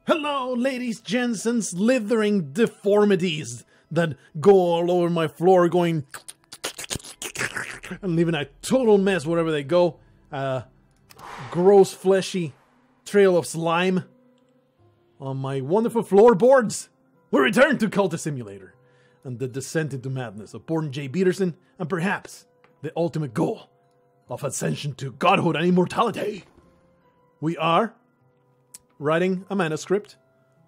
Hello, ladies, gents, and slithering deformities that go all over my floor going and leaving a total mess wherever they go. Gross, fleshy trail of slime on my wonderful floorboards. We return to Cultist Simulator and the descent into madness of Born J. Peterson and perhaps the ultimate goal of ascension to godhood and immortality. We are writing a manuscript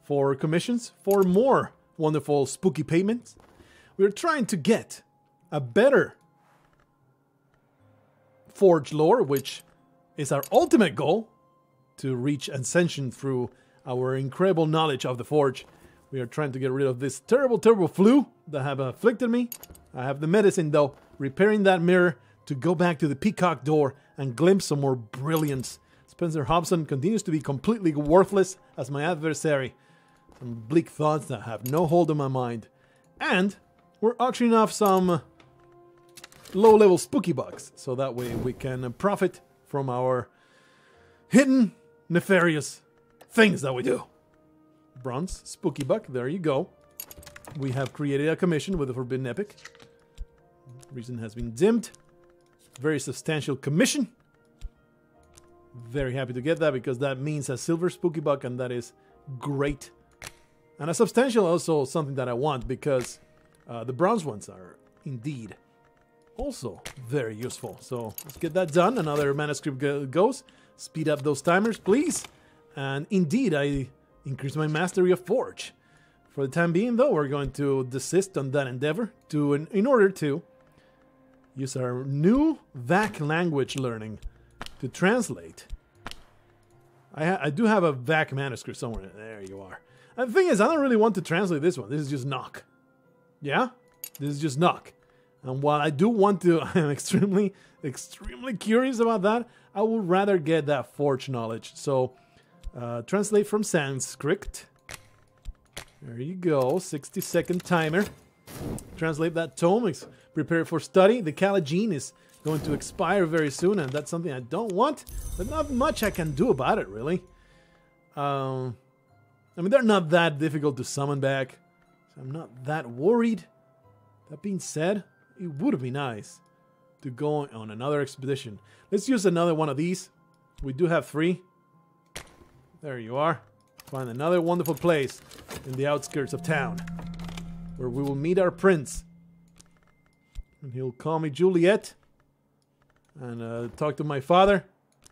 for commissions for more wonderful spooky payments. We're trying to get a better Forge lore, which is our ultimate goal, to reach ascension through our incredible knowledge of the Forge. We are trying to get rid of this terrible, terrible flu that have afflicted me. I have the medicine, though, repairing that mirror to go back to the peacock door and glimpse some more brilliance. Spencer Hobson continues to be completely worthless as my adversary. Some bleak thoughts that have no hold on my mind. And we're auctioning off some low-level spooky bugs, so that way we can profit from our hidden, nefarious things that we do. Bronze spooky bug, there you go. We have created a commission with the Forbidden Epic. Reason has been dimmed. Very substantial commission. Very happy to get that because that means a silver spooky bug, and that is great. And a substantial also something that I want because the bronze ones are indeed also very useful. So let's get that done. Another manuscript goes. Speed up those timers, please. And indeed, I increased my mastery of Forge. For the time being, though, we're going to desist on that endeavor in order to use our new VAC language learning to translate. I do have a VAC manuscript somewhere. There you are. And the thing is, I don't really want to translate this one. This is just knock. Yeah? This is just knock. And while I do want to, I'm extremely curious about that, I would rather get that Forge knowledge. So, translate from Sanskrit. There you go. 60-second timer. Translate that tome. It's prepared for study. The Calagene is going to expire very soon, and that's something I don't want, but not much I can do about it, really. I mean, they're not that difficult to summon back, so I'm not that worried. That being said, it would be nice to go on another expedition. Let's use another one of these. We do have 3. There you are. Find another wonderful place in the outskirts of town where we will meet our prince. And he'll call me Juliet. And talk to my father.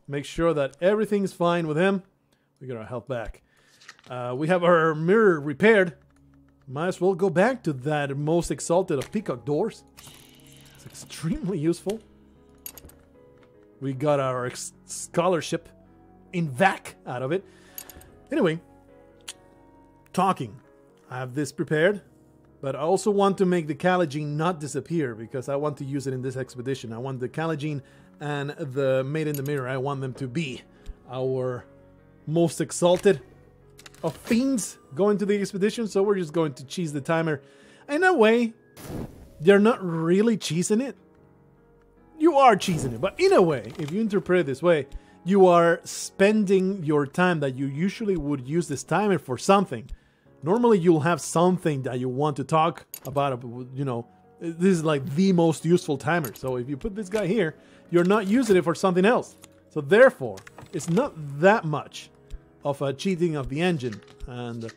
Make sure that everything's fine with him. We got our health back. We have our mirror repaired. Might as well go back to that most exalted of peacock doors. It's extremely useful. We got our scholarship in VAC out of it. Anyway, talking. I have this prepared. But I also want to make the Calagene not disappear because I want to use it in this expedition. I want the Calagene and the Maid in the Mirror, I want them to be our most exalted of fiends going to the expedition. So we're just going to cheese the timer. In a way, they're not really cheesing it. You are cheesing it, but in a way, if you interpret it this way, you are spending your time that you usually would use this timer for something. Normally, you'll have something that you want to talk about, you know, this is like the most useful timer. So if you put this guy here, you're not using it for something else. So therefore, it's not that much of a cheating of the engine and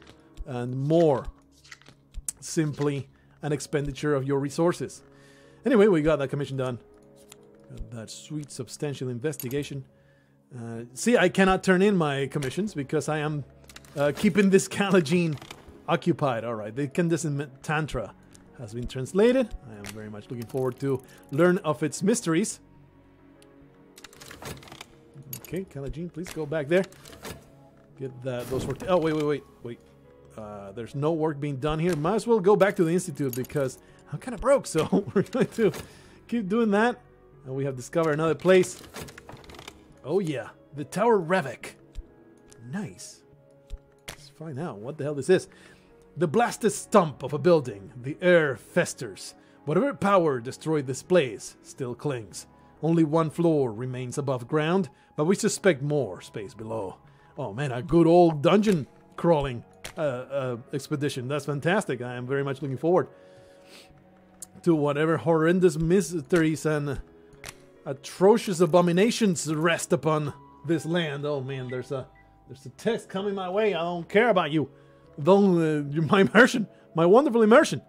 more simply an expenditure of your resources. Anyway, we got that commission done. Got that sweet substantial investigation. See, I cannot turn in my commissions because I am keeping this Calagene occupied. Alright, the Incandescent Tantra has been translated. I am very much looking forward to learn of its mysteries. Okay, Calagene, please go back there. Get those work. Oh, wait. There's no work being done here. Might as well go back to the Institute because I'm kind of broke, so we're going to keep doing that. And we have discovered another place. Oh yeah, the Tower Revok. Nice. Let's find out what the hell this is. The blasted stump of a building. The air festers. Whatever power destroyed this place still clings. Only one floor remains above ground, but we suspect more space below. Oh man, a good old dungeon crawling expedition. That's fantastic. I am very much looking forward to whatever horrendous mysteries and atrocious abominations rest upon this land. Oh man, there's a text coming my way. I don't care about you. My immersion, my wonderful immersion.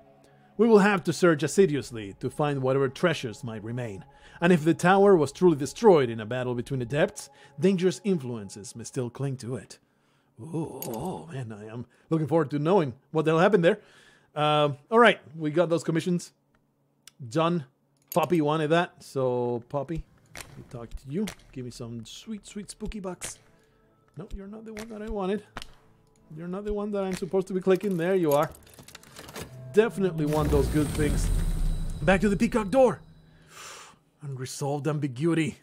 We will have to search assiduously to find whatever treasures might remain. And if the tower was truly destroyed in a battle between adepts, dangerous influences may still cling to it. Ooh, oh man, I am looking forward to knowing what will happen there. All right, we got those commissions. John, Poppy wanted that, so Poppy, we talk to you. Give me some sweet, sweet spooky bucks. No, you're not the one that I wanted. You're not the one that I'm supposed to be clicking. There you are. Definitely want those good things. Back to the peacock door. Unresolved ambiguity.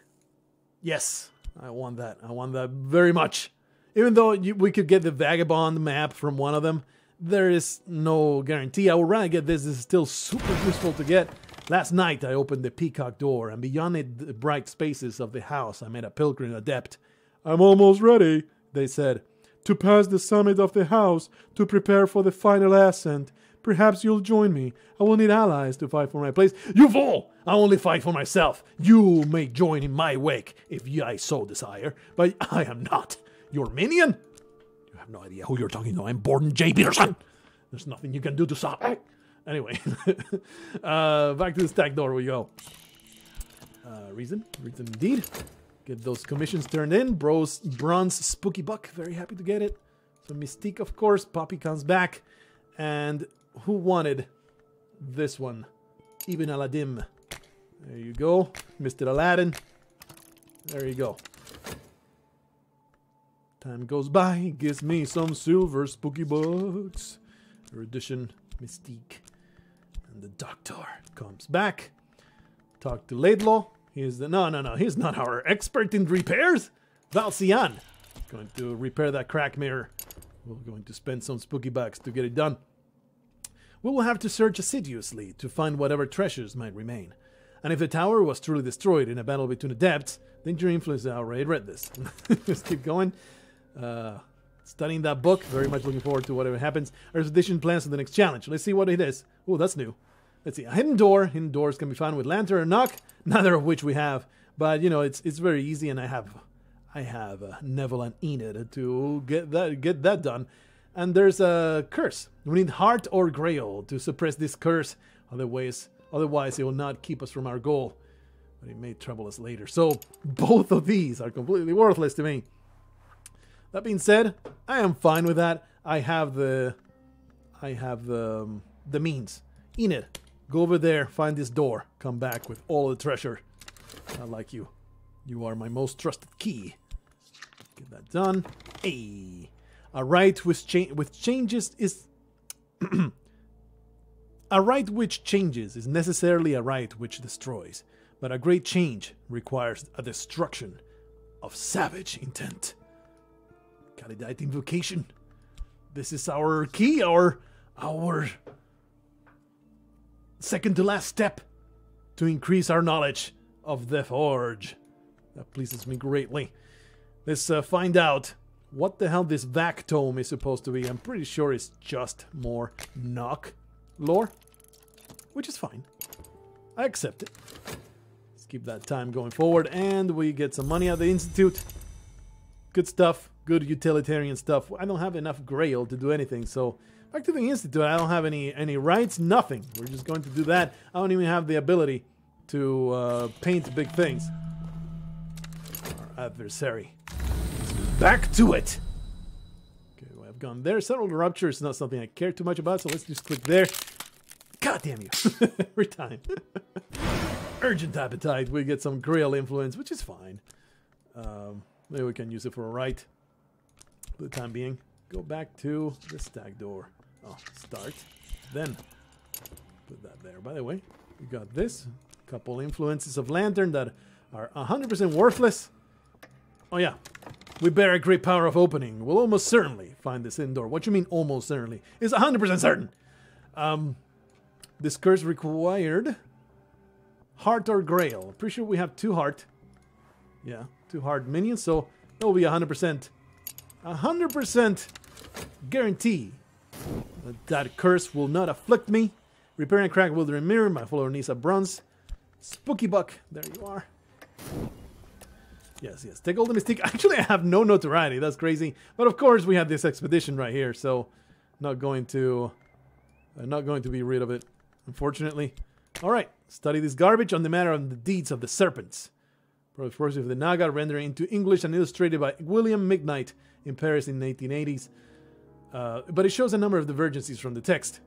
Yes, I want that. I want that very much. Even though we could get the vagabond map from one of them, there is no guarantee. I would rather get this. This is still super useful to get. Last night I opened the peacock door, and beyond it, the bright spaces of the house, I met a pilgrim adept. I'm almost ready, they said, to pass the summit of the house to prepare for the final ascent. Perhaps you'll join me. I will need allies to fight for my place. You fool! I only fight for myself. You may join in my wake if I so desire, but I am not your minion. You have no idea who you're talking to. I'm Borden J. Peterson. There's nothing you can do to stop me. Anyway, back to the stack door we go. Reason indeed. Get those commissions turned in. Bronze Spooky Buck, very happy to get it. So Mystique, of course. Poppy comes back. And who wanted this one? Ibn Aladdin. There you go. Mr. Aladdin. There you go. Time goes by. Gives me some silver spooky bucks. Erudition, Mystique. And the doctor comes back. Talk to Laidlaw. He's the no. He's not our expert in repairs. Valcian, going to repair that crack mirror. We're going to spend some spooky bucks to get it done. We will have to search assiduously to find whatever treasures might remain. And if the tower was truly destroyed in a battle between adepts, danger influence. I already read this. Just keep going. Studying that book. Very much looking forward to whatever happens. Our expedition plans for the next challenge. Let's see what it is. Oh, that's new. Let's see. A hidden door. Hidden doors can be found with lantern or knock. Neither of which we have. But, you know, it's very easy, and I have Neville and Enid to get that done. And there's a curse. We need heart or grail to suppress this curse. Otherwise it will not keep us from our goal. But it may trouble us later. So both of these are completely worthless to me. That being said, I am fine with that. I have the means. Enid, go over there, find this door, come back with all the treasure. I like you. You are my most trusted key. Get that done. Hey. A right which changes is a right which changes is necessarily a right which destroys, but a great change requires a destruction of savage intent. Calidite invocation. This is our key, our second to last step to increase our knowledge of the Forge. That pleases me greatly. Let's find out what the hell this Vac tome is supposed to be. I'm pretty sure it's just more knock lore, which is fine. I accept it. Let's keep that time going forward, and we get some money at the Institute. Good stuff, good utilitarian stuff. I don't have enough grail to do anything, so back to the Institute. I don't have any rights, nothing. We're just going to do that. I don't even have the ability to paint big things. Our adversary. Back to it. Okay, well, I've gone there. Subtle rupture is not something I care too much about, so let's just click there. God damn you. Every time. Urgent appetite. We get some grail influence, which is fine. Maybe we can use it for a right. For the time being. Go back to the stack door. Oh, start. Then put that there. By the way, we got this. Couple influences of lantern that are 100% worthless. Oh yeah. We bear a great power of opening. We'll almost certainly find this indoor. What you mean almost certainly? It's 100% certain. This curse required heart or grail. Pretty sure we have 2 heart. Yeah, 2 heart minions. So that will be 100%. 100% Guarantee that curse will not afflict me. Repair and crack wildering mirror. My follower needs a bronze. Spooky buck. There you are. Yes, yes. Take all the mystique. Actually, I have no notoriety. That's crazy. But of course, we have this expedition right here, so not going to be rid of it, unfortunately. All right. Study this garbage on the matter of the deeds of the serpents. Prophecy of the Naga, rendered into English and illustrated by William Midnight in Paris in the 1880s. But it shows a number of divergencies from the text.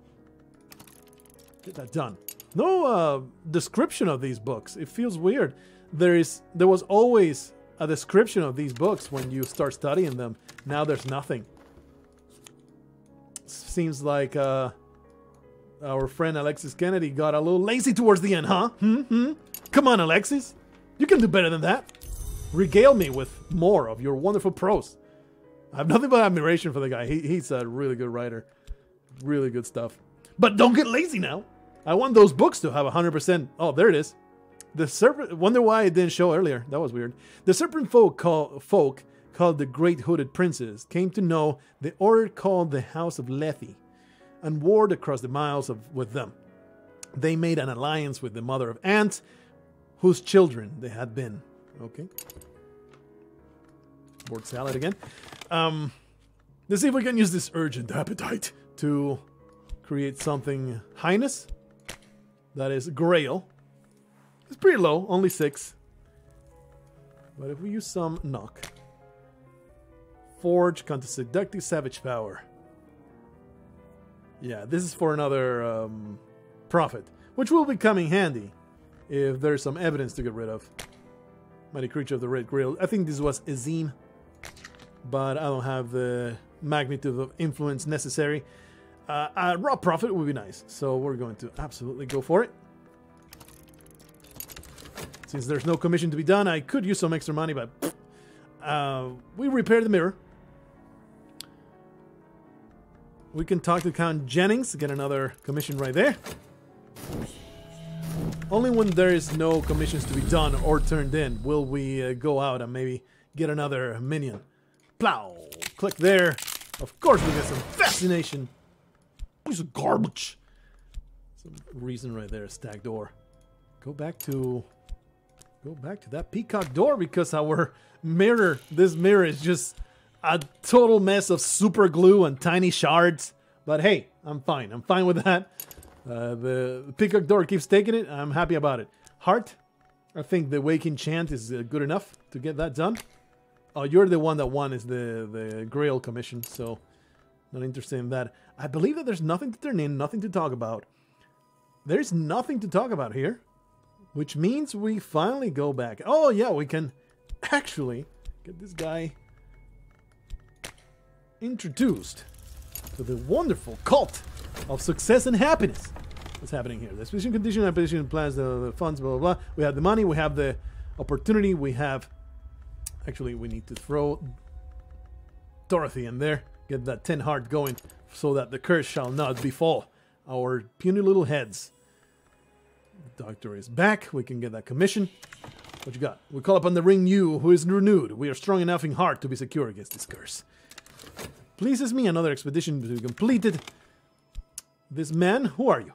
Get that done. No description of these books. It feels weird. There was always a description of these books when you start studying them. Now there's nothing. Seems like our friend Alexis Kennedy got a little lazy towards the end, huh? Come on, Alexis. You can do better than that. Regale me with more of your wonderful prose. I have nothing but admiration for the guy. He's a really good writer. Really good stuff. But don't get lazy now. I want those books to have 100%. Oh, there it is. The serpent. Wonder why it didn't show earlier. That was weird. The serpent folk called the Great Hooded Princes came to know the order called the House of Lethe and warred across the miles with them. They made an alliance with the mother of ants, whose children they had been. Okay. Board salad again. Let's see if we can use this urgent appetite to create something highness. That is Grail. It's pretty low, only 6. But if we use some knock. Forge, counter seductive, savage power. Yeah, this is for another prophet, which will be coming handy if there's some evidence to get rid of. Mighty creature of the Red Grail. I think this was Azim, but I don't have the magnitude of influence necessary. A raw prophet would be nice, so we're going to absolutely go for it. Since there's no commission to be done, I could use some extra money, but we repaired the mirror. We can talk to Count Jennings, get another commission right there. Only when there is no commissions to be done or turned in will we go out and maybe get another minion. Plow! Click there. Of course we get some fascination. Piece of garbage. Some reason right there, stack door. Go back to that peacock door because our mirror, this mirror is just a total mess of super glue and tiny shards. But hey, I'm fine. I'm fine with that. The peacock door keeps taking it. I'm happy about it. Heart. I think the waking chant is good enough to get that done. Oh, you're the one that won is the Grail commission, so not interested in that. I believe that there's nothing to turn in, nothing to talk about. There's nothing to talk about here, which means we finally go back. Oh yeah, we can actually get this guy introduced to the wonderful cult of success and happiness. What's happening here? The expedition condition, expedition plans, the funds, blah, blah, blah. We have the money, we have the opportunity, we have... Actually, we need to throw Dorothy in there. Get that 10 heart going so that the curse shall not befall our puny little heads. The doctor is back. We can get that commission. What you got? We call upon the ring you who is renewed. We are strong enough in heart to be secure against this curse. Pleases me. Another expedition to be completed. This man, who are you?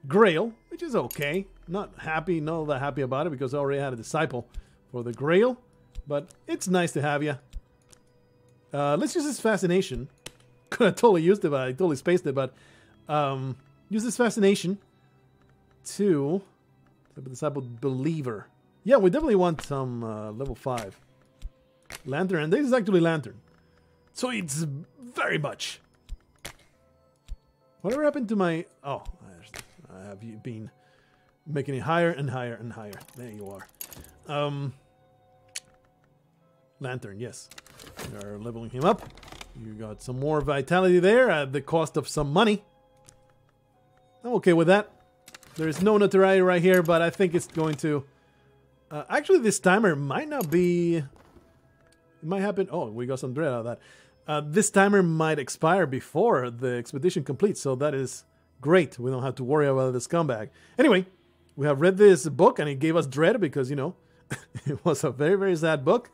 Grail, which is okay. Not happy, not that happy about it because I already had a disciple for the Grail, but it's nice to have you. Let's use this fascination. Could have totally used it, but I totally spaced it. But use this fascination to disciple believer. Yeah, we definitely want some level 5 lantern, and this is actually lantern, so it's very much. Whatever happened to my? Oh, I have been making it higher and higher and higher. There you are. Lantern, yes. We are leveling him up. You got some more vitality there at the cost of some money. I'm okay with that. There is no notoriety right here, but I think it's going to... actually, this timer might not be... It might happen... Oh, we got some dread out of that. This timer might expire before the expedition completes, so that is great. We don't have to worry about the scumbag. Anyway, we have read this book, and it gave us dread because, you know, it was a very, very sad book.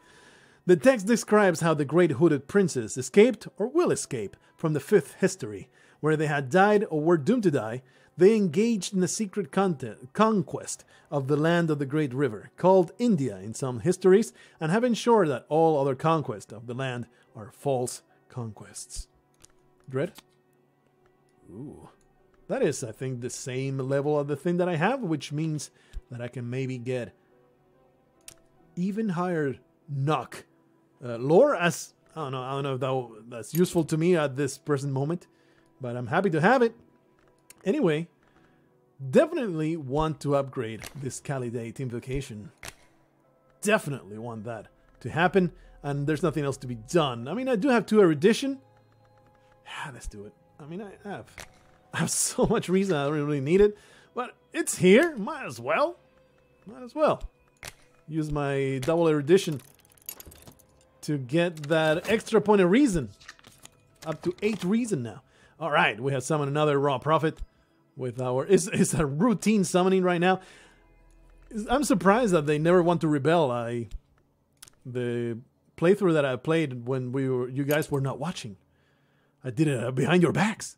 The text describes how the great hooded princes escaped or will escape from the fifth history, where they had died or were doomed to die. They engaged in a secret conquest of the land of the Great River, called India in some histories, and have ensured that all other conquests of the land are false conquests. Dread? Ooh. That is, I think, the same level of the thing that I have, which means that I can maybe get even higher knock lore. As I don't know if that's useful to me at this present moment, but I'm happy to have it. Anyway, definitely want to upgrade this Candidate invocation. Definitely want that to happen, and there's nothing else to be done. I mean, I do have 2 erudition. Yeah, let's do it. I mean, I have so much reason I don't really need it, but it's here. Might as well. Might as well. Use my double erudition to get that extra point of reason. Up to 8 reason now. Alright, we have summoned another raw prophet with our... It's a routine summoning right now. I'm surprised that they never want to rebel. The playthrough that I played when you guys were not watching. I did it behind your backs.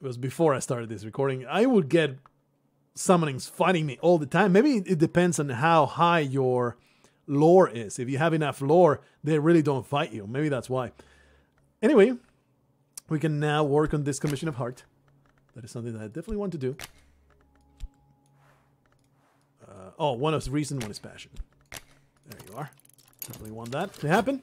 It was before I started this recording. I would get summonings fighting me all the time. Maybe it depends on how high your lore is. If you have enough lore, they really don't fight you. Maybe that's why. Anyway, we can now work on this Commission of Heart. That is something that I definitely want to do. One is reason, one is passion. There you are. Definitely want that to happen.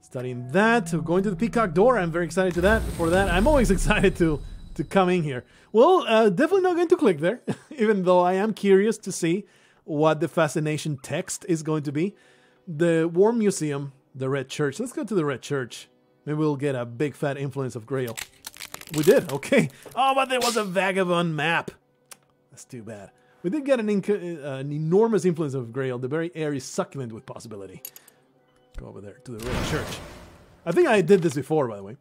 Studying that, going to the Peacock Door. I'm very excited for that. I'm always excited to come in here. Well, definitely not going to click there, even though I am curious to see what the fascination text is going to be. The War Museum, the Red Church. Let's go to the Red Church. Maybe we'll get a big fat influence of Grail. We did, okay. Oh, but there was a vagabond map. That's too bad. We did get an enormous influence of Grail. The very air is succulent with possibility. Go over there to the Red Church. I think I did this before, by the way.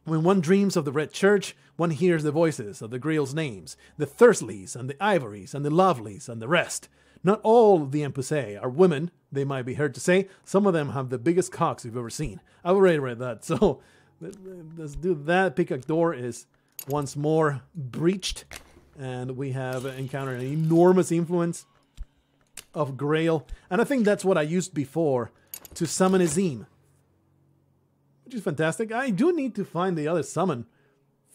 When one dreams of the Red Church, one hears the voices of the Grail's names, the Thurslys and the Ivorys and the Lovelies and the rest. Not all the Empusei are women, they might be heard to say. Some of them have the biggest cocks you've ever seen. I've already read that, so let's do that. Peacock Door is once more breached, and we have encountered an enormous influence of Grail. And I think that's what I used before to summon Azim, which is fantastic. I do need to find the other summon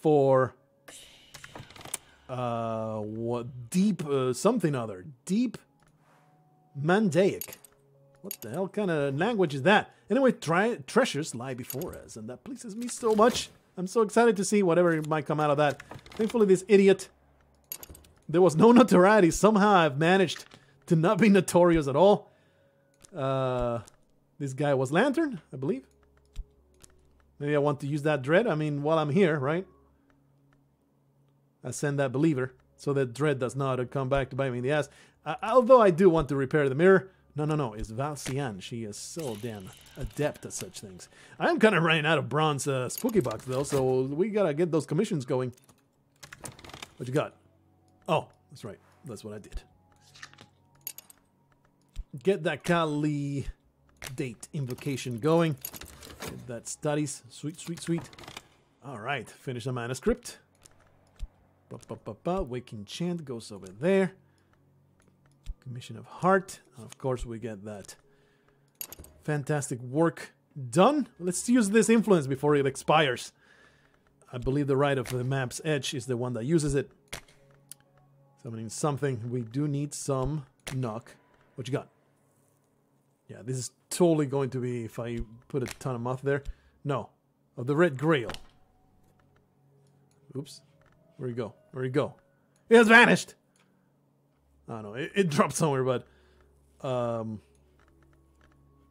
for deep something other. Deep Mandaic. What the hell kind of language is that? Anyway, treasures lie before us, and that pleases me so much. I'm so excited to see whatever might come out of that. Thankfully, this idiot, there was no notoriety. Somehow I've managed to not be notorious at all. This guy was Lantern, I believe. Maybe I want to use that Dread. I mean, while I'm here, right? I send that Believer so that Dread does not come back to bite me in the ass. Although I do want to repair the mirror. No. It's Valcian. She is so damn adept at such things. I'm kind of running out of bronze spooky box, though, so we gotta get those commissions going. What you got? Oh, that's right. That's what I did. Get that Kali date invocation going. Get that studies. Sweet. All right. Finish the manuscript. Waking Chant goes over there. Commission of Heart. Of course, we get that fantastic work done. Let's use this influence before it expires. I believe the right of the map's edge is the one that uses it. Summoning something. We do need some knock. What you got? Yeah, this is totally going to be if I put a ton of moth there. No. Of the Red Grail. Oops. Where'd he go? It has vanished! I don't know. It dropped somewhere, but...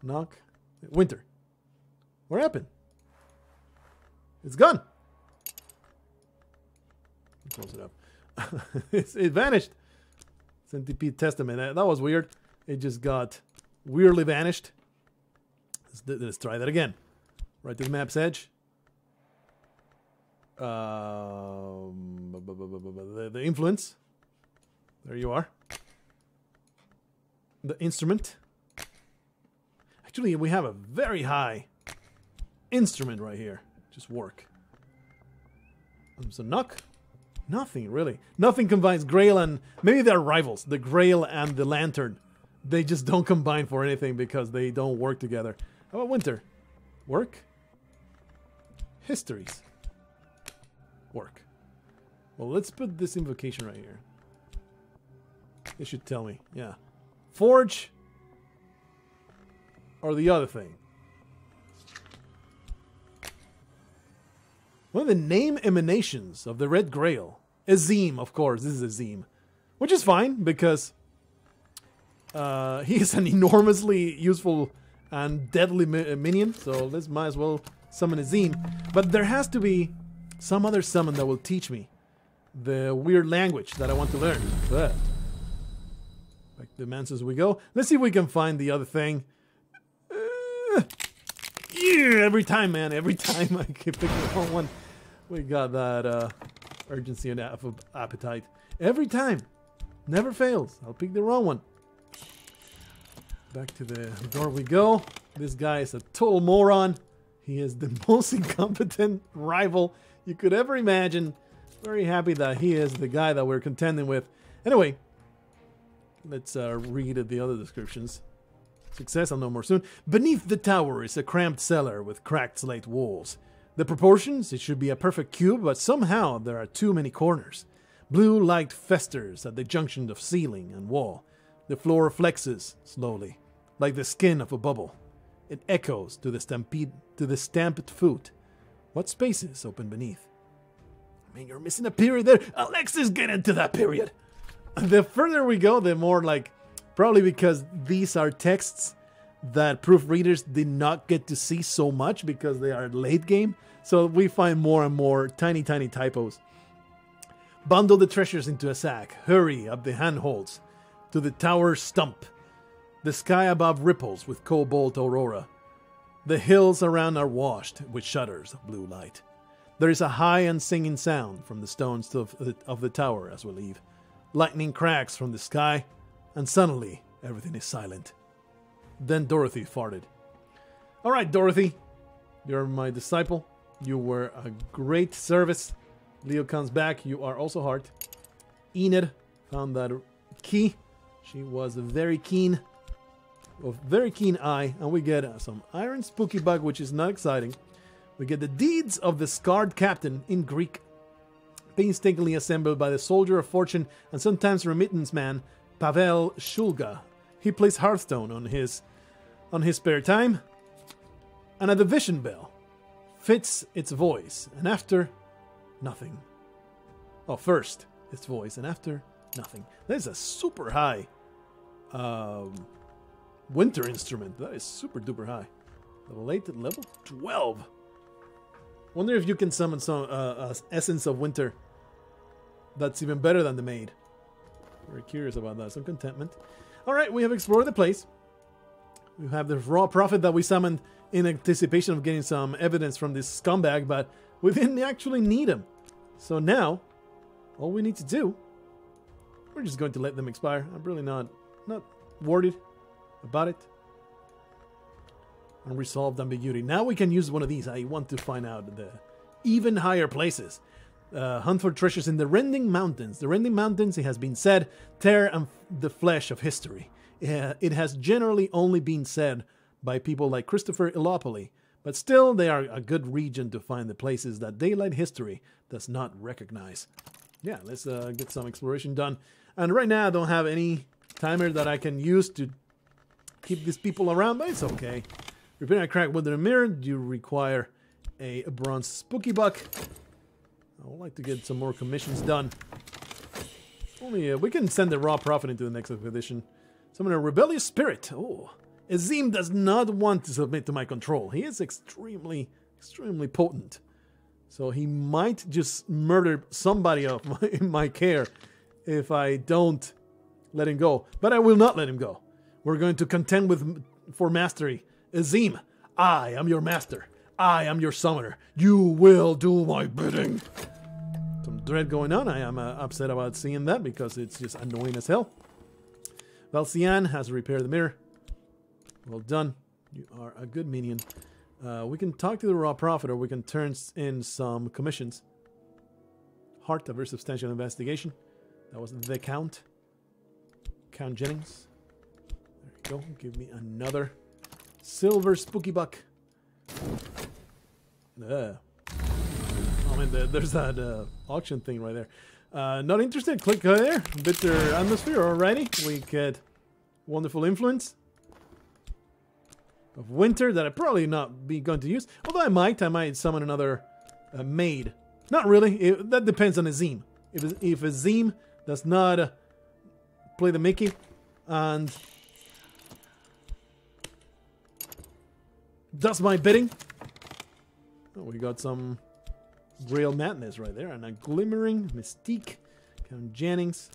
knock. Winter. What happened? It's gone! Close it up. It vanished. Centipede Testament. That was weird. It just got weirdly vanished. Let's try that again. Right to the map's edge. The influence. There you are. The instrument. I Actually, we have a very high instrument right here. Just work. So knock? Nothing, really. Nothing combines Grail and... Maybe they're rivals. The Grail and the Lantern. They just don't combine for anything because they don't work together. How about Winter? Work? Histories. Work. Well, let's put this invocation right here. It should tell me. Yeah. Forge. Or the other thing. One of the name emanations of the Red Grail. Azim, of course. This is Azim. Which is fine, because he is an enormously useful and deadly minion. So let's might as well summon Azim. But there has to be some other summon that will teach me the weird language that I want to learn. Back to the manse as we go. Let's see if we can find the other thing. Yeah, every time, man. Every time I keep picking the wrong one. We got that urgency and appetite. Every time. Never fails. I'll pick the wrong one. Back to the door we go. This guy is a total moron. He is the most incompetent rival you could ever imagine. Very happy that he is the guy that we're contending with. Anyway, let's read the other descriptions. Success, I'll know more soon. Beneath the tower is a cramped cellar with cracked slate walls. The proportions, it should be a perfect cube, but somehow there are too many corners. Blue light festers at the junction of ceiling and wall. The floor flexes slowly, like the skin of a bubble. It echoes to the stamped foot. What spaces open beneath? I mean, you're missing a period there. Alexis, get into that period. The further we go, the more like... Probably because these are texts that proofreaders did not get to see so much because they are late game. So we find more and more tiny typos. Bundle the treasures into a sack. Hurry up the handholds to the tower stump. The sky above ripples with cobalt aurora. The hills around are washed with shutters of blue light. There is a high and singing sound from the stones of the tower as we leave. Lightning cracks from the sky. And suddenly, everything is silent. Then Dorothy farted. All right, Dorothy. You're my disciple. You were a great service. Leo comes back. You are also hard. Enid found that key. She was very keen. A very keen eye. And we get some iron spooky bug, which is not exciting. We get the deeds of the scarred captain in Greek. Painstakingly assembled by the soldier of fortune and sometimes remittance man, Pavel Shulga. He plays Hearthstone on his spare time. And a division bell fits its voice, and after, nothing. Oh, first its voice, and after, nothing. That is a super high winter instrument. That is super duper high. Level 8 to level 12. Wonder if you can summon some essence of winter. That's even better than the maid. Very curious about that. Some contentment. Alright, we have explored the place. We have the raw prophet that we summoned in anticipation of getting some evidence from this scumbag, but we didn't actually need him. So now, all we need to do, we're just going to let them expire. I'm really not worried about it. Unresolved ambiguity. Now we can use one of these. I want to find out the even higher places. Hunt for treasures in the Rending Mountains. The Rending Mountains, it has been said, tear the flesh of history. It has generally only been said by people like Christopher Illopoli, but still they are a good region to find the places that daylight history does not recognize. Yeah, let's get some exploration done. And right now I don't have any timer that I can use to keep these people around, but it's okay. Repair a cracked wooden mirror. You require a bronze spooky buck. I would like to get some more commissions done. Only we can send the raw prophet into the next expedition. Summon a rebellious spirit. Oh, Azim does not want to submit to my control. He is extremely potent. So he might just murder somebody in my care if I don't let him go. But I will not let him go. We're going to contend for mastery. Azim, I am your master. I am your summoner. You will do my bidding. Some dread going on. I am upset about seeing that because it's just annoying as hell. Valcian has repaired the mirror. Well done. You are a good minion. We can talk to the raw prophet, or we can turn in some commissions. Heart, a very substantial investigation. That was the Count. Count Jennings. There you go. Give me another silver spooky buck. Oh man, there's that auction thing right there. Not interested. Click there. Bitter atmosphere. Alrighty. We get wonderful influence of winter that I probably not be going to use. Although I might summon another maid. Not really. That depends on Azim. If Azim does not play the Mickey and does my bidding. Oh, we got some Grail Madness right there, and a Glimmering Mystique. Count Jennings.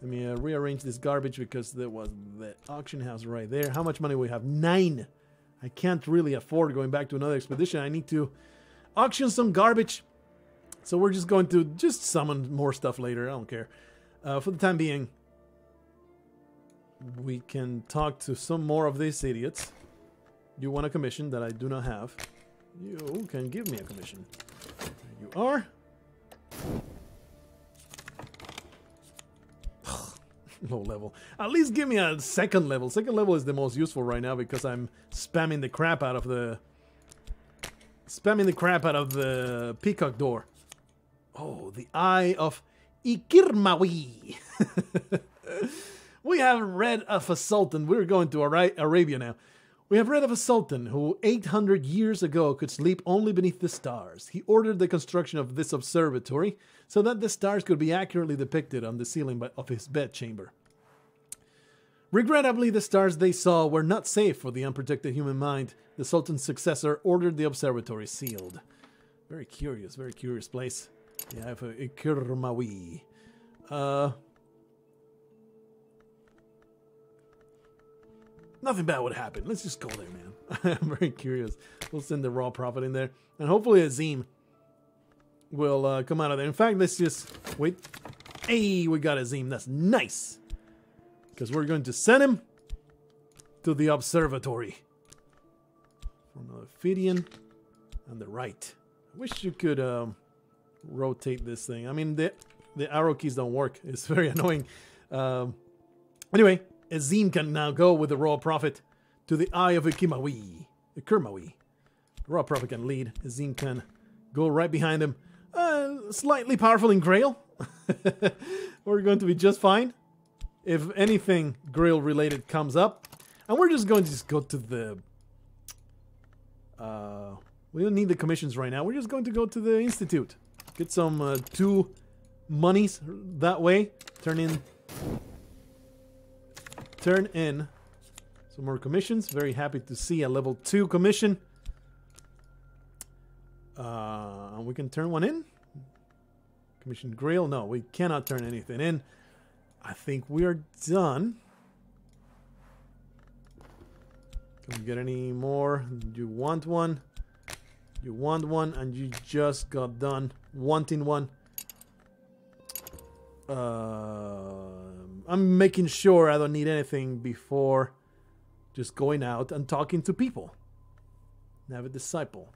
Let me rearrange this garbage because there was the auction house right there. How much money we have? 9. I can't really afford going back to another expedition. I need to auction some garbage. So we're just going to just summon more stuff later. I don't care. For the time being, we can talk to some more of these idiots. You want a commission that I do not have. You can give me a commission. There you are. Low level. At least give me a second level. Second level is the most useful right now because I'm spamming the crap out of the peacock door. Oh, the Eye of Ikirmawi. We have read of a sultan. We're going to Arabia now. We have read of a sultan who 800 years ago could sleep only beneath the stars. He ordered the construction of this observatory so that the stars could be accurately depicted on the ceiling of his bedchamber. Regrettably, the stars they saw were not safe for the unprotected human mind. The sultan's successor ordered the observatory sealed. Very curious place. Yeah, I have a Ikirmawi. Nothing bad would happen. Let's just go there, man. I'm very curious. We'll send the raw prophet in there. And hopefully Azim will come out of there. In fact, let's just wait. Hey, we got Azim. That's nice. Because we're going to send him to the observatory. From the Ophidian on the right. I wish you could rotate this thing. I mean, the arrow keys don't work. It's very annoying. Anyway. Azim can now go with the raw prophet to the Eye of Ikirmawi. The raw prophet can lead. Azim can go right behind him. Slightly powerful in Grail. We're going to be just fine. If anything Grail related comes up. And we're just going to go to the... we don't need the commissions right now. We're just going to go to the Institute. Get some 2 monies that way. Turn in some more commissions. Very happy to see a level 2 commission. We can turn one in. Commission Grail. No, we cannot turn anything in. I think we are done. Can we get any more? You want one? You want one, and you just got done wanting one. I'm making sure I don't need anything before just going out and talking to people. Have a disciple.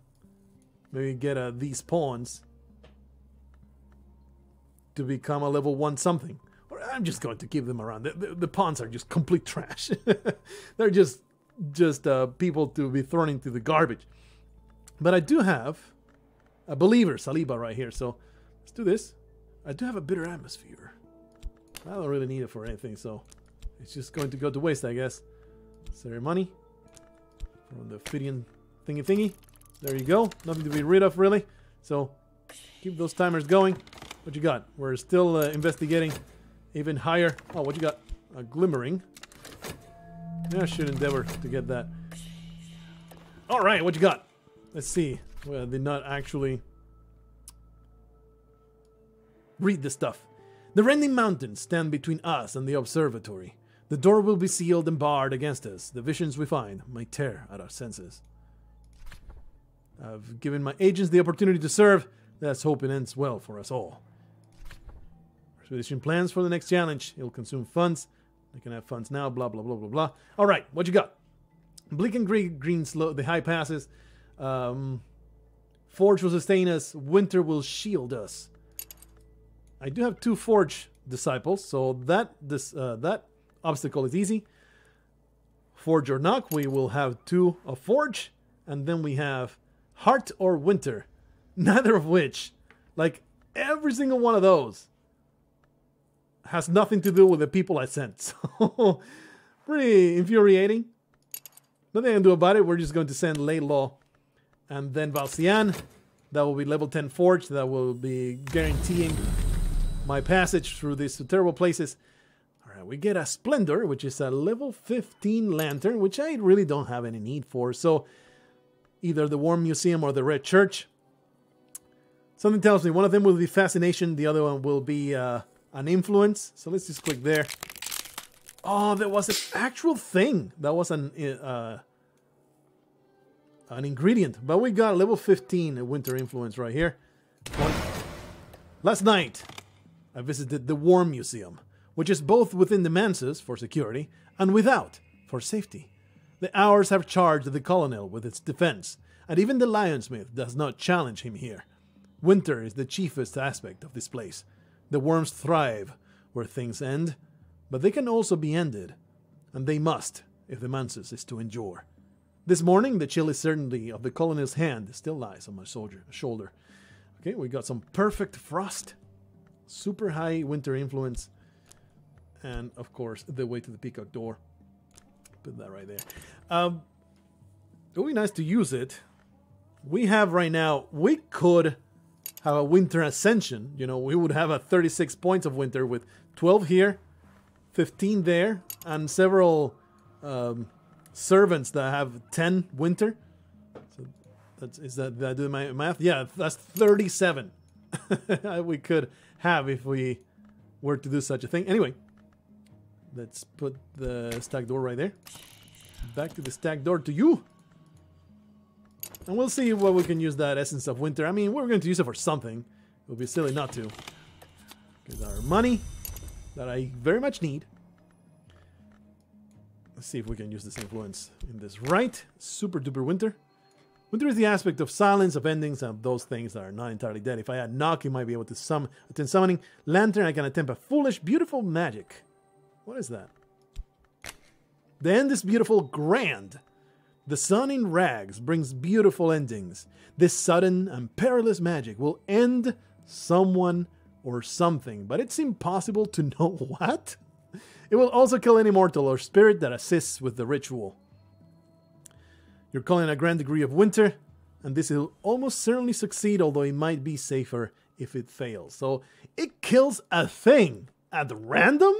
Maybe get these pawns to become a level 1 something. Or I'm just going to keep them around. The pawns are just complete trash. They're just people to be thrown into the garbage. But I do have a believer, Saliba, right here. So let's do this. I do have a bitter atmosphere. I don't really need it for anything, so it's just going to go to waste, I guess. Ceremony. From the Ophidian thingy. There you go. Nothing to be rid of, really. So, keep those timers going. What you got? We're still investigating even higher. Oh, what you got? A Glimmering. Yeah, I should endeavor to get that. Alright, what you got? Let's see. Well, I did not actually read the stuff. The rending mountains stand between us and the observatory. The door will be sealed and barred against us. The visions we find might tear at our senses. I've given my agents the opportunity to serve. Let's hope it ends well for us all. Expedition plans for the next challenge. It'll consume funds. I can have funds now, blah, blah, blah, blah, blah. Alright, what you got? Bleak and green slow, the high passes. Forge will sustain us. Winter will shield us. I do have 2 Forge disciples, so that obstacle is easy. Forge or knock, we will have 2 of Forge, and then we have Heart or Winter. Neither of which, like every single one of those, has nothing to do with the people I sent. So pretty infuriating. Nothing I can do about it. We're just going to send Laidlaw and then Valcian. That will be level 10 Forge. That will be guaranteeing my passage through these terrible places. Alright, we get a Splendor, which is a level 15 Lantern, which I really don't have any need for. So either the War Museum or the Red Church. Something tells me one of them will be Fascination, the other one will be an Influence. So let's just click there. Oh, there was an actual thing. That was an ingredient. But we got level 15 Winter Influence right here. Last night, I visited the War Museum, which is both within the manses for security and without for safety. The hours have charged the colonel with its defense, and even the lionsmith does not challenge him here. Winter is the chiefest aspect of this place. The worms thrive where things end, but they can also be ended, and they must if the manses is to endure. This morning, the chilly certainty of the colonel's hand still lies on my shoulder. Okay, we got some perfect frost, super high winter influence, and of course, the way to the peacock door. Put that right there. It would be nice to use it. We have right now, we could have a winter ascension. You know, we would have a 36 points of winter with 12 here, 15 there, and several servants that have 10 winter. So did I do my math? Yeah, that's 37 we could have if we were to do such a thing. Anyway, let's put the stack door right there. Back to the stack door to you. And we'll see what we can use that Essence of Winter. I mean, we're going to use it for something. It would be silly not to. Because our money that I very much need. Let's see if we can use this influence in this right. Super duper Winter. Winter is the aspect of silence, of endings, and of those things that are not entirely dead. If I had Knock, you might be able to attend summoning. Lantern, I can attempt a foolish, beautiful magic. What is that? The end is beautiful, grand. The sun in rags brings beautiful endings. This sudden and perilous magic will end someone or something, but it's impossible to know what. It will also kill any mortal or spirit that assists with the ritual. You're calling a grand degree of winter, and this will almost certainly succeed, although it might be safer if it fails. So it kills a thing at random?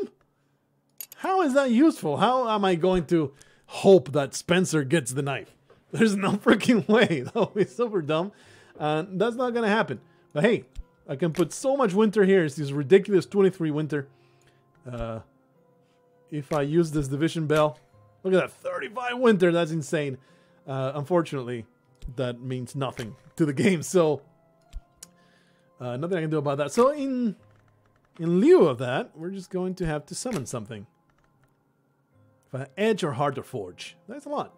How is that useful? How am I going to hope that Spencer gets the knife? There's no freaking way. That would be super dumb. That's not going to happen. But hey, I can put so much winter here. It's this ridiculous 23 winter. If I use this division bell, look at that, 35 winter. That's insane. Unfortunately, that means nothing to the game. So nothing I can do about that. So in lieu of that, we're just going to have to summon something. Edge or Heart or Forge. That's a lot.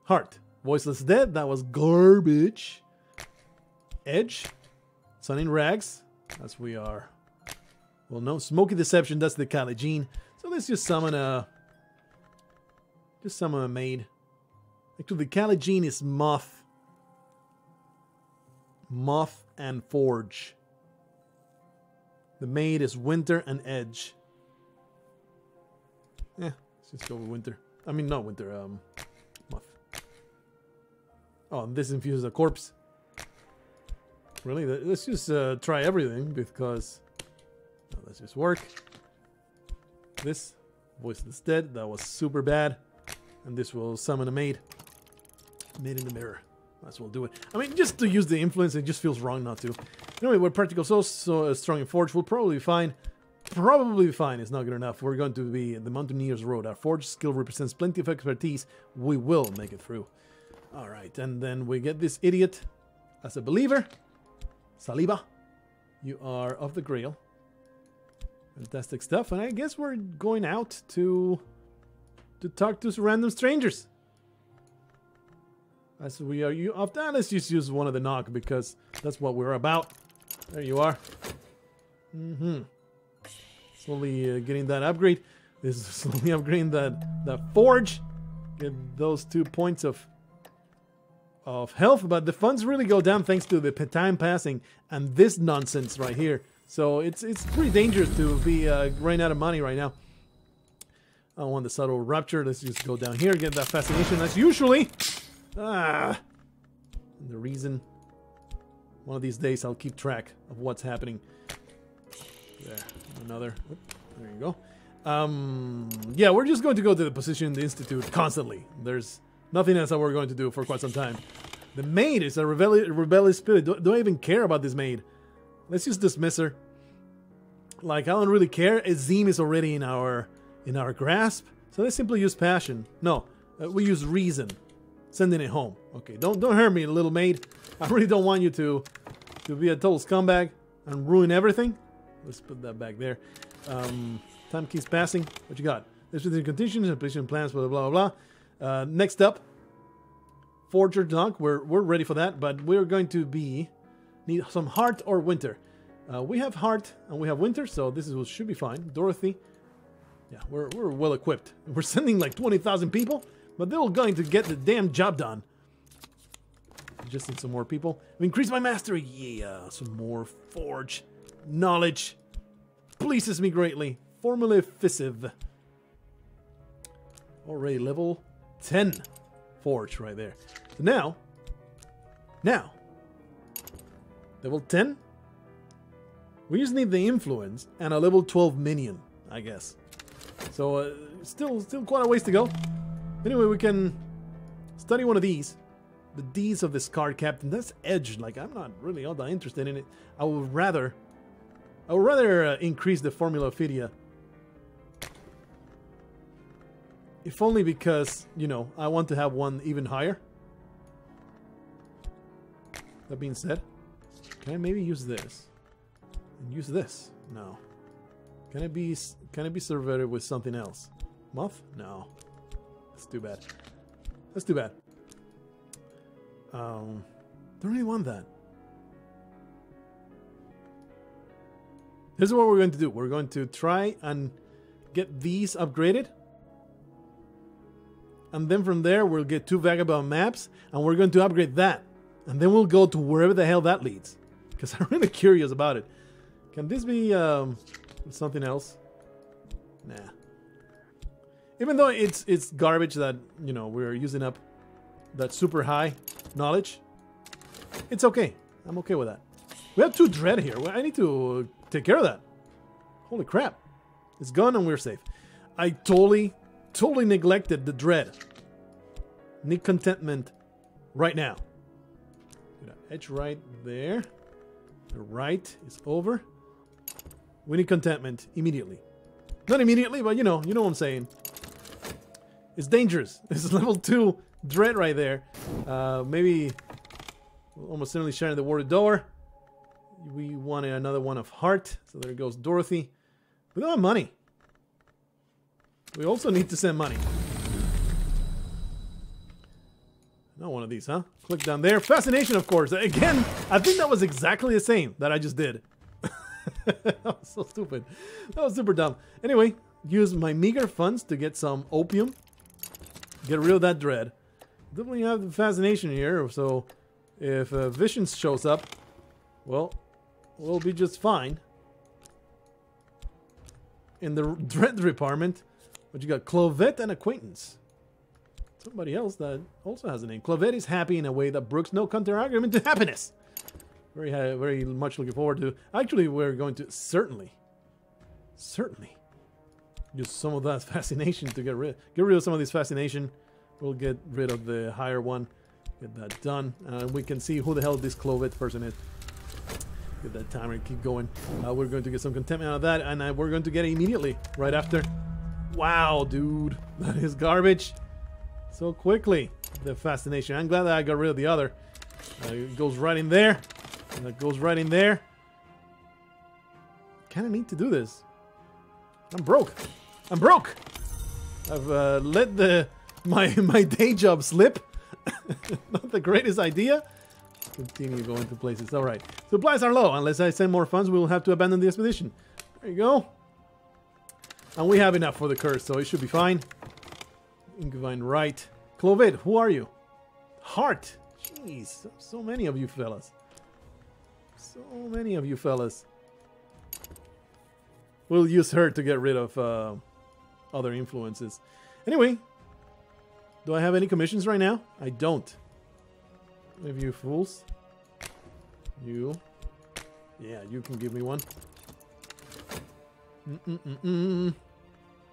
Heart. Voiceless Dead. That was garbage. Edge. Sun in Rags. As we are. Well, no. Smoky Deception. That's the Caligine. So let's just summon a... maid. Actually, the Caligine is Moth. Moth and Forge. The maid is Winter and Edge. Yeah, let's just go with Winter. I mean, not Winter, Moth. Oh, and this infuses a corpse. Really? Let's just try everything, because... No, let's just work. This, Voiceless Dead, that was super bad. And this will summon a maid. Maid in the mirror. Might as well do it. I mean, just to use the influence, it just feels wrong not to. Anyway, we're practical, so strong in Forge. We'll probably be fine. Probably fine is not good enough. We're going to be the Mountaineer's Road. Our Forge skill represents plenty of expertise. We will make it through. Alright, and then we get this idiot as a believer. Saliba, you are of the Grail. Fantastic stuff. And I guess we're going out to to talk to random strangers. As we are you off that, let's just use one of the knock because that's what we're about. There you are. Slowly getting that upgrade. This is slowly upgrading that forge. Get those 2 points of health, but the funds really go down thanks to the time passing and this nonsense right here. So it's pretty dangerous to be running out of money right now. I don't want the subtle rapture. Let's just go down here, get that fascination as usually. And the reason, one of these days I'll keep track of what's happening. There, another. There you go. Yeah, we're just going to go to the position in the institute constantly. There's nothing else that we're going to do for quite some time. The maid is a rebellious spirit. Don't even care about this maid. Let's just dismiss her. Like, I don't really care. Azim is already in our grasp. So let's simply use passion. No, we use reason. Sending it home. Okay, don't hurt me, little maid. I really don't want you to be a total scumbag and ruin everything. Let's put that back there. Time keeps passing. What you got? This is the conditions and position plans, blah blah blah blah. Next up, Forger Dunk. We're ready for that, but we're going to need some heart or winter. We have heart and we have winter, so this should be fine. Dorothy. Yeah, we're well equipped. We're sending like 20,000 people, but they're all going to get the damn job done. Just need some more people. Increase my mastery. Yeah, some more forge knowledge. Pleases me greatly. Formula Fissive. Already level 10 forge right there. So now, level 10. We just need the influence and a level 12 minion, I guess. So still quite a ways to go. Anyway, we can study one of these. The deeds of the Scarred Captain. That's edge. Like, I'm not really all that interested in it. I would rather increase the Formula Fidia. If only because, you know, I want to have one even higher. That being said, can I maybe use this? And use this? No. Can it be surveyed with something else? Moth? No. That's too bad. That's too bad. Don't really want that. This is what we're going to do. We're going to try and get these upgraded. And then from there, we'll get 2 Vagabond maps. And we're going to upgrade that. And then we'll go to wherever the hell that leads. Because I'm really curious about it. Can this be something else? Nah. Even though it's garbage that, you know, we're using up that super high knowledge, it's okay. I'm okay with that. We have 2 dread here. I need to take care of that. Holy crap. It's gone and we're safe. I totally neglected the dread. Need contentment right now. Edge right there. The right is over. We need contentment immediately. Not immediately, but you know what I'm saying. It's dangerous. This is level 2 dread right there. Maybe almost certainly sharing the water door. We wanted another one of heart. So there goes Dorothy. We don't have money. We also need to send money. Not one of these, huh? Click down there. Fascination, of course. Again, I think that was exactly the same that I just did. That was so stupid. That was super dumb. Anyway, use my meager funds to get some opium. Get rid of that dread. Definitely have the fascination here, so if Visions shows up, well, we'll be just fine. In the dread department, but you got Clovette and Acquaintance. Somebody else that also has a name. Clovette is happy in a way that brooks no counter-argument to happiness. Very much looking forward to. Actually, we're going to certainly use some of that fascination to get rid of some of this fascination. We'll get rid of the higher one. Get that done. We can see who the hell this Clovette person is. Get that timer and keep going. We're going to get some contentment out of that, and we're going to get it immediately right after. Wow, dude, that is garbage. So quickly, the fascination. I'm glad that I got rid of the other. It goes right in there. And that goes right in there. Kind of need to do this. I'm broke. I'm broke. I've let my day job slip. Not the greatest idea. Continue going to places. All right. Supplies are low. Unless I send more funds, we will have to abandon the expedition. There you go. And we have enough for the curse, so it should be fine. Incubine right. Clovid, who are you? Heart. Jeez, so many of you fellas. So many of you fellas. We'll use her to get rid of other influences. Anyway, do I have any commissions right now? I don't. Any of you fools? You. Yeah, you can give me one.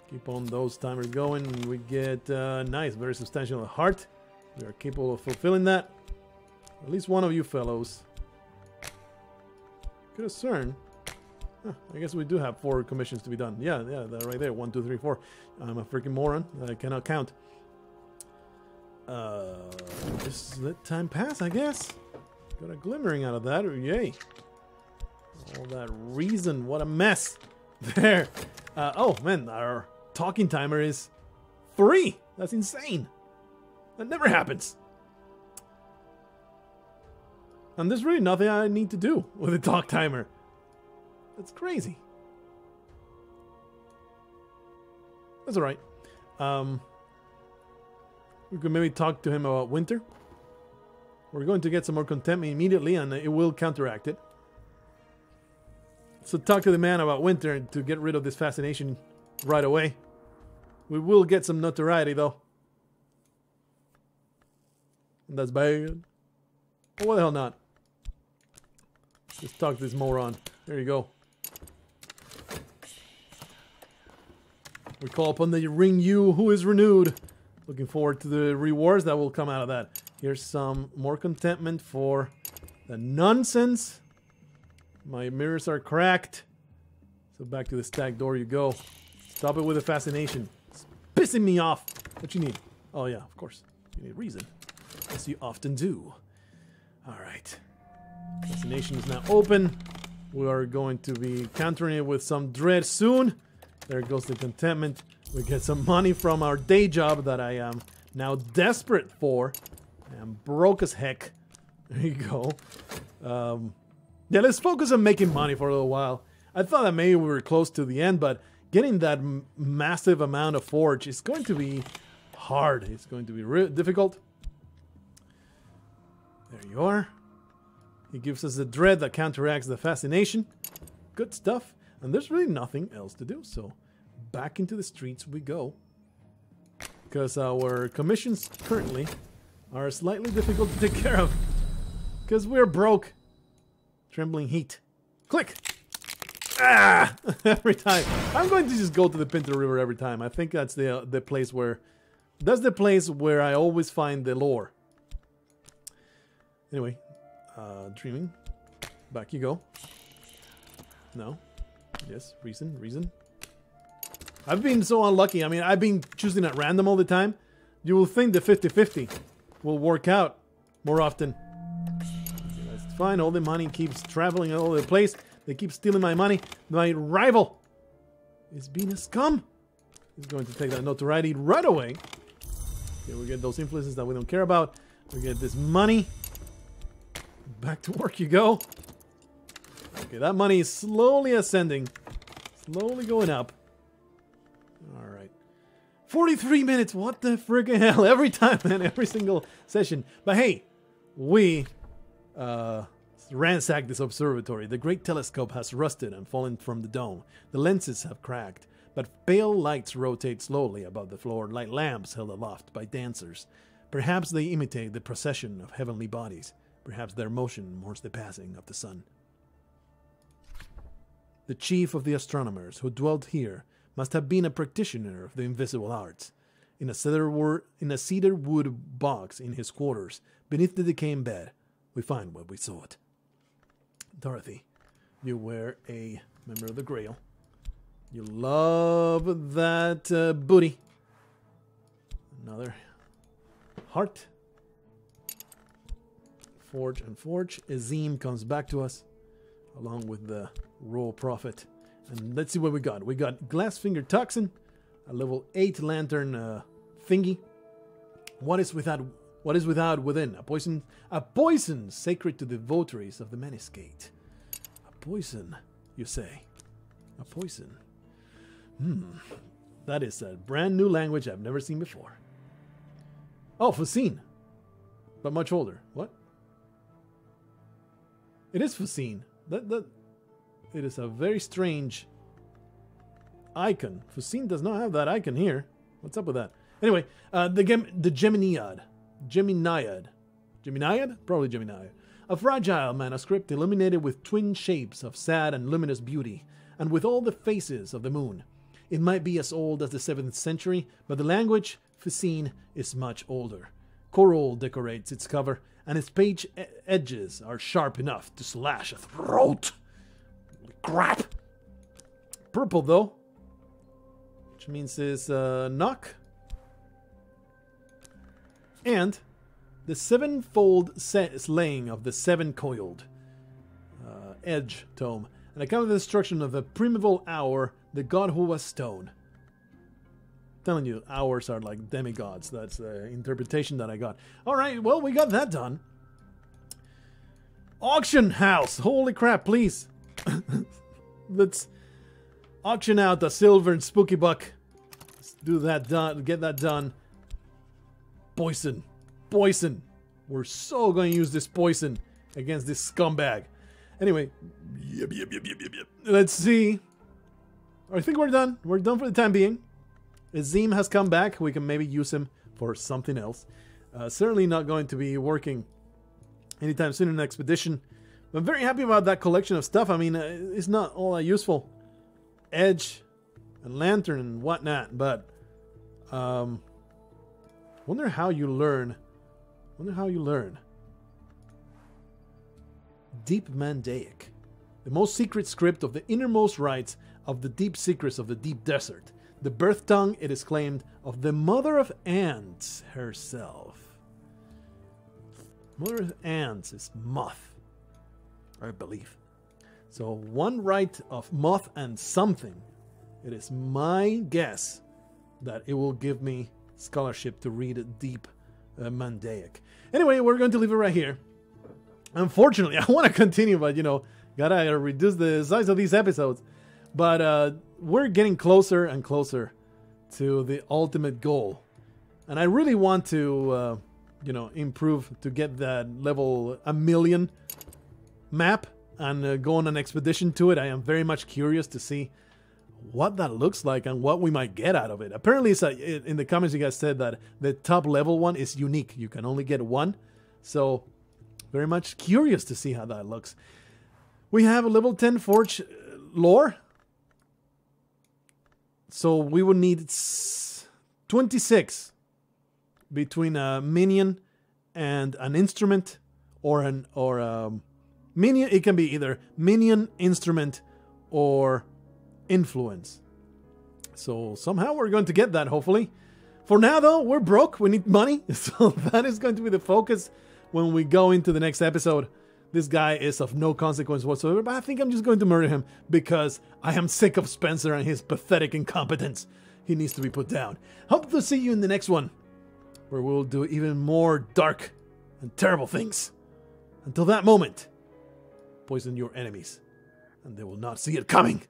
Keep on those timers going. We get nice, very substantial heart. We are capable of fulfilling that. At least one of you fellows. Concern. Huh, I guess we do have 4 commissions to be done. Yeah, they're right there. 1, 2, 3, 4. I'm a freaking moron. I cannot count. Just let time pass, I guess. Got a glimmering out of that. Yay. All that reason. What a mess. There. Oh, man. Our talking timer is 3. That's insane. That never happens. And there's really nothing I need to do with a talk timer. That's crazy. That's alright. We could maybe talk to him about winter. We're going to get some more contentment immediately, and it will counteract it. So talk to the man about winter to get rid of this fascination right away. We will get some notoriety, though. And that's bad. Oh, what the hell not? Just talk to this moron. There you go. We call upon the ring you who is renewed. Looking forward to the rewards that will come out of that. Here's some more contentment for the nonsense. My mirrors are cracked. So back to the stack door you go. Stop it with the fascination. It's pissing me off. What you need? Oh yeah, of course. You need reason. As you often do. Alright. Fascination is now open. We are going to be countering it with some dread soon. There goes the contentment. We get some money from our day job that I am now desperate for. I am broke as heck. There you go. Yeah, let's focus on making money for a little while. I thought that maybe we were close to the end, but getting that massive amount of forge is going to be hard. It's going to be difficult. There you are. It gives us the dread that counteracts the fascination. Good stuff. And there's really nothing else to do, so back into the streets we go. Because our commissions currently are slightly difficult to take care of. Because we're broke. Trembling heat. Click! Ah! Every time. I'm going to just go to the Pinto River every time. I think that's the place where... That's the place where I always find the lore. Anyway. Dreaming. Back you go. No. Yes, reason. I've been so unlucky. I mean, I've been choosing at random all the time. You will think the 50-50 will work out more often. That's fine. All the money keeps traveling all over the place. They keep stealing my money. My rival is being a scum. He's going to take that notoriety right away. Okay, we get those influences that we don't care about. We get this money. Back to work you go. Okay, that money is slowly ascending. Slowly going up. Alright. 43 minutes! What the friggin' hell? Every time, man. Every single session. But hey, we ransacked this observatory. The great telescope has rusted and fallen from the dome. The lenses have cracked. But pale lights rotate slowly above the floor like lamps held aloft by dancers. Perhaps they imitate the procession of heavenly bodies. Perhaps their motion mourns the passing of the sun. The chief of the astronomers who dwelt here must have been a practitioner of the invisible arts. In a cedar wood box in his quarters, beneath the decaying bed, we find what we sought. Dorothy, you were a member of the Grail. You love that booty. Another heart. Forge and forge. Azim comes back to us, along with the Royal Prophet. And let's see what we got. We got Glassfinger Toxin, a level 8 lantern thingy. What is without within? A poison sacred to the votaries of the Menace Gate. A poison, you say? A poison. That is a brand new language I've never seen before. Oh, Facine. But much older. What? It is Facine. It is a very strange icon. Facine does not have that icon here. What's up with that? Anyway, the Geminiad. Geminiad? Probably Geminiad. A fragile manuscript illuminated with twin shapes of sad and luminous beauty, and with all the phases of the moon. It might be as old as the 7th century, but the language, Facine, is much older. Coral decorates its cover, and its page edges are sharp enough to slash a throat. Holy crap! Purple, though, which means is knock. And the 7-fold slaying of the 7-coiled edge tome. And account of the destruction of the primeval hour, the god who was stone. I'm telling you, hours are like demigods. That's the interpretation that I got. Alright, well, we got that done. Auction house! Holy crap, please. Let's auction out the silver and spooky buck. Let's do that done. Get that done. Poison. Poison. We're so going to use this poison against this scumbag. Anyway. Yep. Let's see. I think we're done. We're done for the time being. Azim has come back. We can maybe use him for something else. Certainly not going to be working anytime soon in an expedition. I'm very happy about that collection of stuff. I mean, it's not all that useful. Edge and lantern and whatnot, but wonder how you learn. Deep Mandaic. The most secret script of the innermost rites of the deep secrets of the deep desert. The birth tongue, it is claimed, of the mother of ants herself. Mother of ants is moth, I believe. So one rite of moth and something. It is my guess that it will give me scholarship to read Deep Mandaic. Anyway, we're going to leave it right here. Unfortunately, I want to continue, but gotta reduce the size of these episodes. But we're getting closer and closer to the ultimate goal. And I really want to, improve to get that level 1,000,000 map and go on an expedition to it. I am very much curious to see what that looks like and what we might get out of it. Apparently, in the comments you guys said that the top level one is unique. You can only get one. So, very much curious to see how that looks. We have a level 10 Forge lore. So we would need 26 between a minion and an instrument, or minion. It can be either minion, instrument, or influence. So somehow we're going to get that, hopefully. For now, though, we're broke. We need money. So that is going to be the focus when we go into the next episode. This guy is of no consequence whatsoever, but I think I'm just going to murder him because I am sick of Spencer and his pathetic incompetence. He needs to be put down. Hope to see you in the next one, where we'll do even more dark and terrible things. Until that moment, poison your enemies, and they will not see it coming.